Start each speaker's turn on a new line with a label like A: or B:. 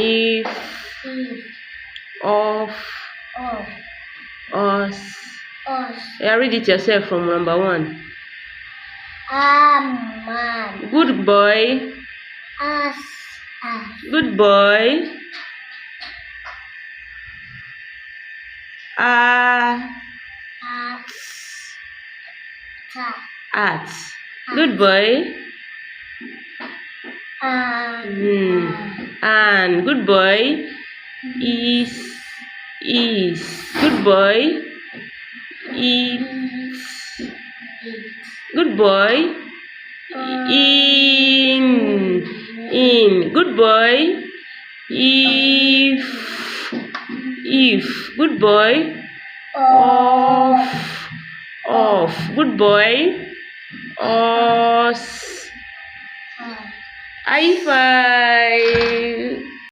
A: if,
B: if,
A: of,
B: of,
A: us.
B: us,
A: Yeah, read it yourself from number 1.
B: man,
A: Good boy,
B: us,
A: good boy.
B: at,
A: At. Good boy. And good boy is. Good boy eats. Good boy in. Good boy if. Good boy of. Good boy us. High five.